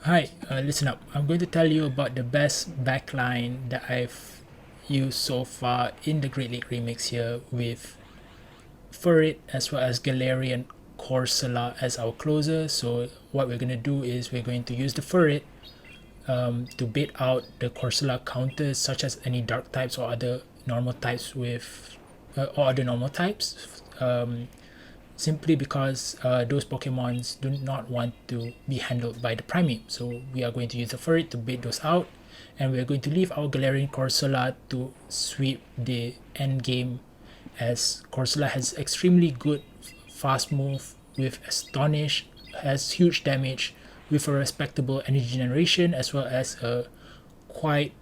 Hi, listen up. I'm going to tell you about the best backline that I've used so far in the Great League Remix here with Furret as well as Galarian Corsola as our closer. So what we're going to do is we're going to use the Furret to bait out the Corsola counters such as any dark types or other normal types or other normal types. Simply because those Pokemons do not want to be handled by the Primeape. So we are going to use the Furret to bait those out, and we are going to leave our Galarian Corsola to sweep the end game, as Corsola has extremely good fast move with Astonish, has huge damage with a respectable energy generation as well as a quite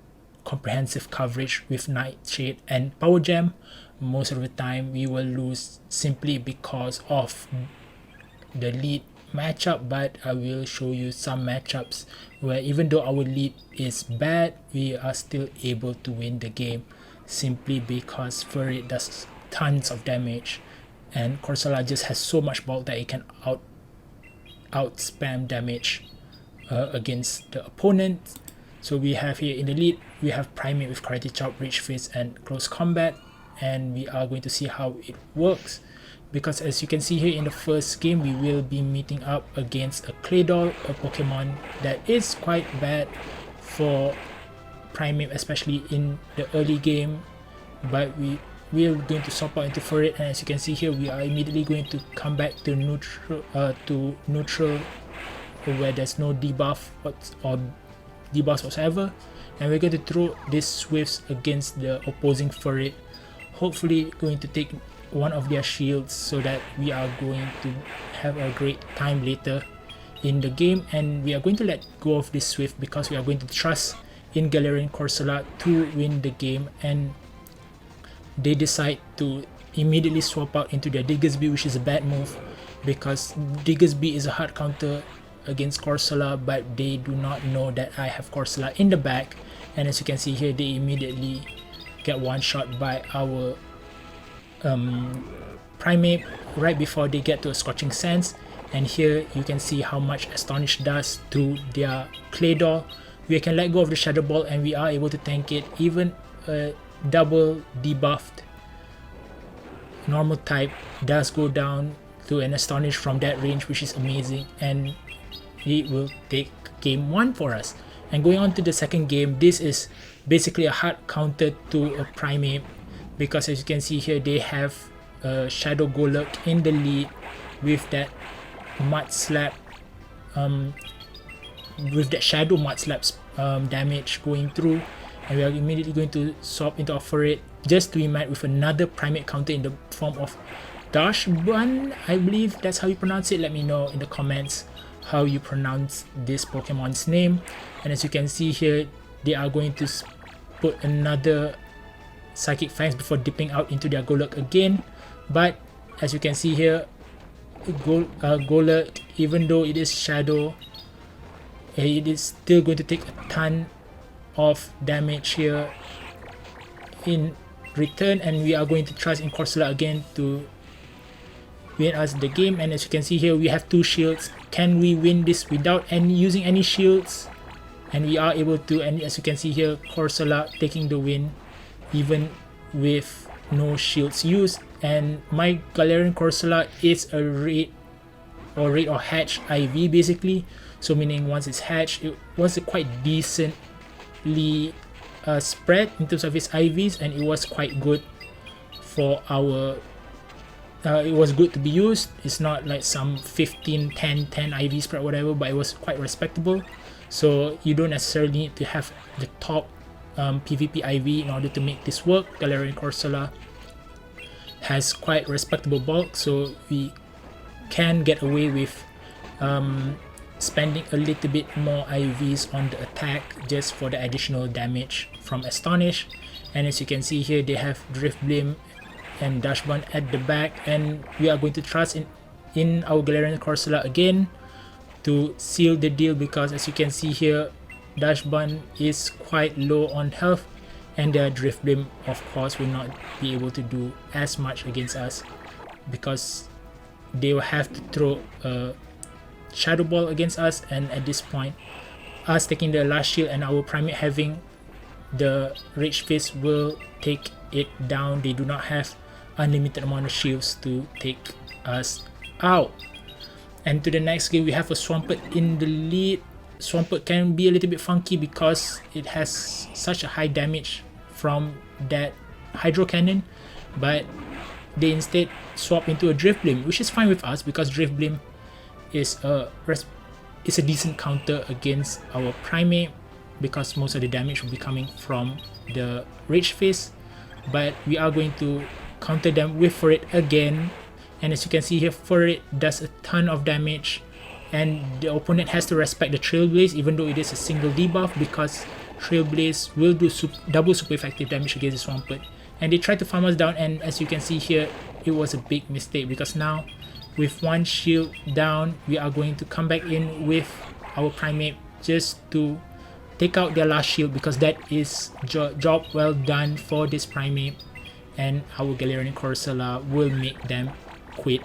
comprehensive coverage with Nightshade and Power Gem. Most of the time we will lose simply because of the lead matchup, but I will show you some matchups where even though our lead is bad, we are still able to win the game simply because Furry does tons of damage and Corsola just has so much bulk that it can out spam damage against the opponent. So we have here in the lead, we have Primeape with Karate Chop, Rage Fist and Close Combat, and we are going to see how it works, because as you can see here in the first game, we will be meeting up against a Claydol, a Pokemon that is quite bad for Primeape, especially in the early game, but we are going to swap out into Furret, and as you can see here, we are immediately going to come back to neutral where there's no debuff or debuffs whatsoever, and we're going to throw these Swifts against the opposing Furret, hopefully going to take one of their shields so that we are going to have a great time later in the game. And we are going to let go of this Swift because we are going to trust in Galarian Corsola to win the game, and they decide to immediately swap out into their Diggersby, which is a bad move because Diggersby is a hard counter against Corsola, but they do not know that I have Corsola in the back, and as you can see here, they immediately get one shot by our Primeape right before they get to a Scorching Sands. And here you can see how much Astonish does to their Claydol. We can let go of the Shadow Ball and we are able to tank it. Even a double debuffed normal type does go down to an Astonish from that range, which is amazing, and it will take game 1 for us. And going on to the second game, this is basically a hard counter to a Primeape because as you can see here, they have Shadow Golurk in the lead with that Mud Slap, with that Shadow Mud Slaps damage going through, and we are immediately going to swap into our Furret just to be met with another Primeape counter in the form of Dashbun. I believe that's how you pronounce it. Let me know in the comments how you pronounce this Pokemon's name. And as you can see here, they are going to put another Psychic Fangs before dipping out into their Golurk again. But as you can see here, Golurk, even though it is Shadow, it is still going to take a ton of damage here in return, and we are going to trust in Corsola again to win us the game. And as you can see here, we have 2 shields. Can we win this without using any shields? And we are able to, and as you can see here, Corsola taking the win even with no shields used. And my Galarian Corsola is a red or hatch IV basically, so meaning once it's hatched, it was a quite decently spread in terms of its IVs, and it was quite good for our it was good to be used. It's not like some 15 10 10 IV spread whatever, but it was quite respectable. So you don't necessarily need to have the top PvP IV in order to make this work. Galarian Corsola has quite respectable bulk, so we can get away with spending a little bit more IVs on the attack just for the additional damage from Astonish. And as you can see here, they have Drift Blim and Dashbun at the back, and we are going to trust in our Galarian Corsola again to seal the deal, because as you can see here, Dashbun is quite low on health, and their Drift Blim of course will not be able to do as much against us because they will have to throw a Shadow Ball against us, and at this point us taking the last shield and our Primeape having the Rage Fist will take it down. They do not have unlimited amount of shields to take us out. And to the next game, we have a Swampert in the lead. Swampert can be a little bit funky because it has such a high damage from that Hydro Cannon, but they instead swap into a Drift Beam, which is fine with us because Drift Beam is a decent counter against our Primeape because most of the damage will be coming from the Rage Fist. But we are going to counter them with Furret again, and as you can see here, Furret does a ton of damage, and the opponent has to respect the Trailblaze even though it is a single debuff, because Trailblaze will do double super effective damage against the Swampert. And they tried to farm us down, and as you can see here, it was a big mistake because now with one shield down, we are going to come back in with our Primeape just to take out their last shield, because that is job well done for this Primeape, and our Galarian Corsola will make them quit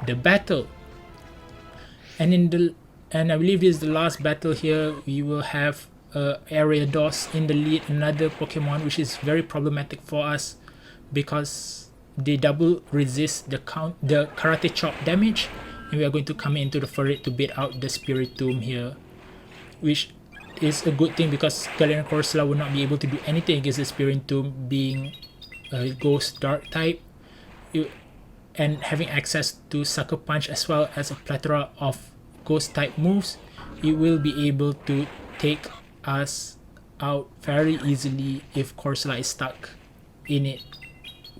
the battle. And I believe this is the last battle here. We will have Ariados in the lead, another Pokemon which is very problematic for us because they double resist the Karate Chop damage, and we are going to come into the Furret to beat out the Spiritomb here, which is a good thing because Galarian Corsola will not be able to do anything against the Spiritomb being a Ghost Dark type, and having access to Sucker Punch as well as a plethora of Ghost type moves. It will be able to take us out very easily if Corsola is stuck in it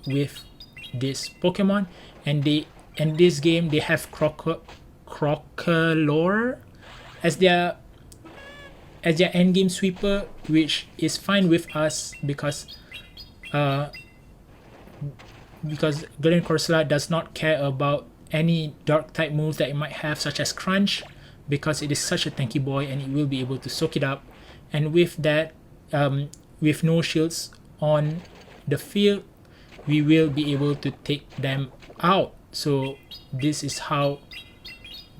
with this Pokemon. And this game they have Crocolore as their endgame sweeper, which is fine with us because Galarian Corsola does not care about any dark type moves that it might have, such as Crunch, because it is such a tanky boy and it will be able to soak it up. And with that, with no shields on the field, we will be able to take them out. So this is how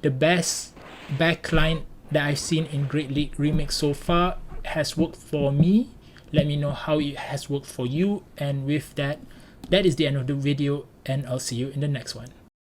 the best backline that I've seen in Great League Remix so far has worked for me. Let me know how it has worked for you. And with that, that is the end of the video, and I'll see you in the next one.